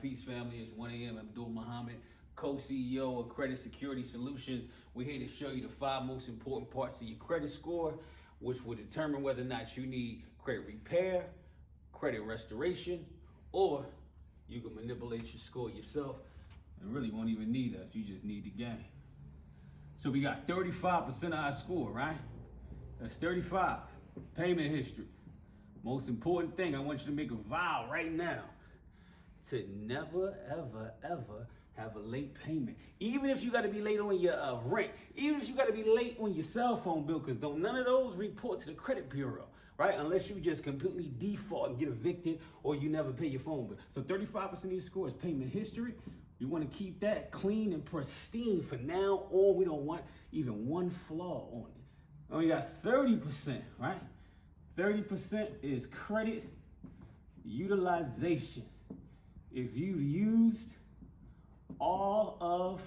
Peace family, it's 1 a.m. Abdul Muhammad, co-CEO of Credit Security Solutions. We're here to show you the 5 most important parts of your credit score, which will determine whether or not you need credit repair, credit restoration, or you can manipulate your score yourself and really won't even need us. You just need the game. So we got 35% of our score, right? That's 35. Payment history. Most important thing, I want you to make a vow right now to never, ever, ever have a late payment. Even if you got to be late on your rent, even if you got to be late on your cell phone bill, because none of those report to the credit bureau, right? Unless you just completely default and get evicted or you never pay your phone bill. So 35% of your score is payment history. You want to keep that clean and pristine for now on. We don't want even one flaw on it. And we got 30%, right? 30% is credit utilization. If you've used all of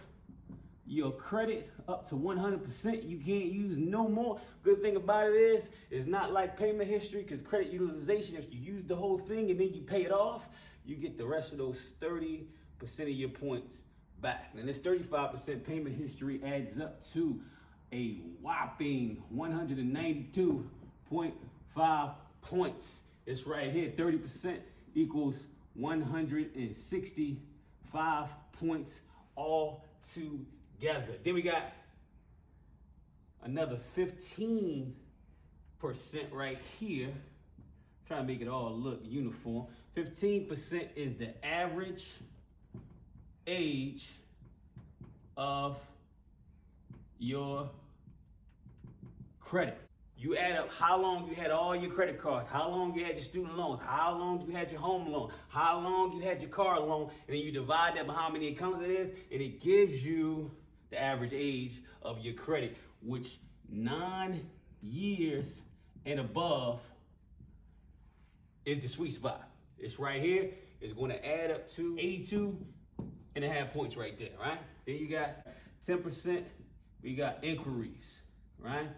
your credit up to 100%, you can't use no more. Good thing about it is, it's not like payment history, because credit utilization, if you use the whole thing and then you pay it off, you get the rest of those 30% of your points back. And this 35% payment history adds up to a whopping 192.5 points. It's right here, 30% equals 165 points all together. Then we got another 15% right here. Try to make it all look uniform. 15% is the average age of your credit. You add up how long you had all your credit cards, how long you had your student loans, how long you had your home loan, how long you had your car loan, and then you divide that by how many accounts it is, and it gives you the average age of your credit, which 9 years and above is the sweet spot. It's right here. It's going to add up to 82.5 points right there, right? Then you got 10%, we got inquiries, right?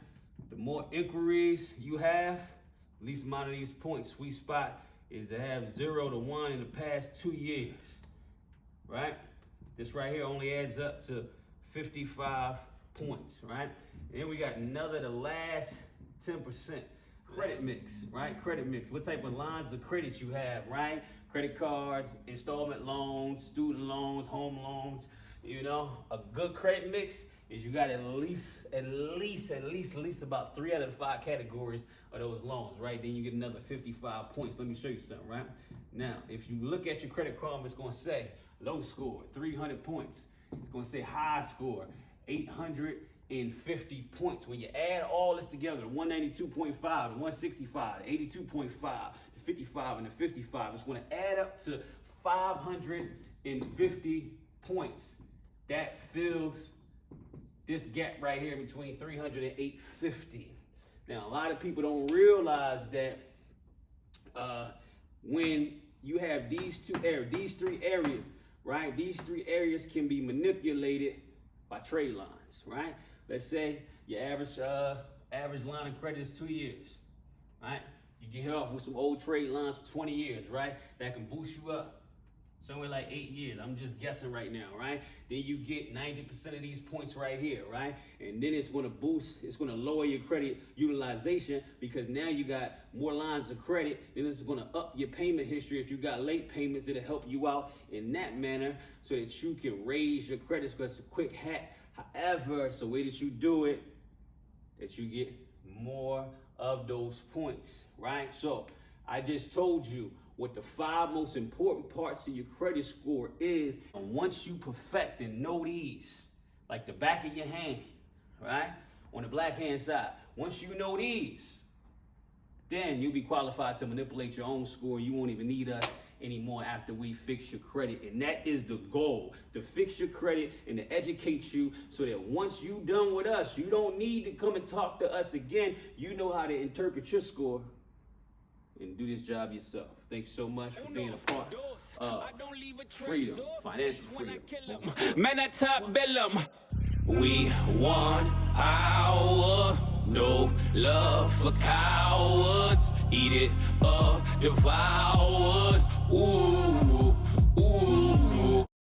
The more inquiries you have, least amount of these points. Sweet spot is to have 0 to 1 in the past 2 years, right? This right here only adds up to 55 points, right? And then we got the last 10%. Credit mix, right? Credit mix. What type of lines of credit you have, right? Credit cards, installment loans, student loans, home loans. You know, a good credit mix is you got at least about 3 out of the 5 categories of those loans, right? Then you get another 55 points. Let me show you something, right? Now, if you look at your credit card, it's going to say low score, 300 points. It's going to say high score, 850 points. When you add all this together, the 192.5, the 165, the 82.5, the 55, and the 55, it's going to add up to 550 points. That fills this gap right here between 300 and 850. Now, a lot of people don't realize that when you have these 3 areas, right? These 3 areas can be manipulated by trade lines, right? Let's say your average line of credit is 2 years, right? You get hit off with some old trade lines for 20 years, right? That can boost you up somewhere like 8 years. I'm just guessing right now, right? Then you get 90% of these points right here, right? And then it's going to boost, it's going to lower your credit utilization, because now you got more lines of credit. Then it's going to up your payment history. If you got late payments, it'll help you out in that manner so that you can raise your credit score. It's a quick hack. However, it's the way that you do it that you get more of those points, right? So I just told you what the 5 most important parts of your credit score is. And once you perfect and know these, like the back of your hand, right? On the black hand side, once you know these, then you'll be qualified to manipulate your own score. You won't even need us anymore after we fix your credit. And that is the goal, to fix your credit and to educate you so that once you're done with us, you don't need to come and talk to us again. You know how to interpret your score and do this job yourself. Thanks so much for being a part of freedom, financial freedom. Man, I top bill 'em. We want power, no love for cowards. Eat it up, devour. Ooh, ooh.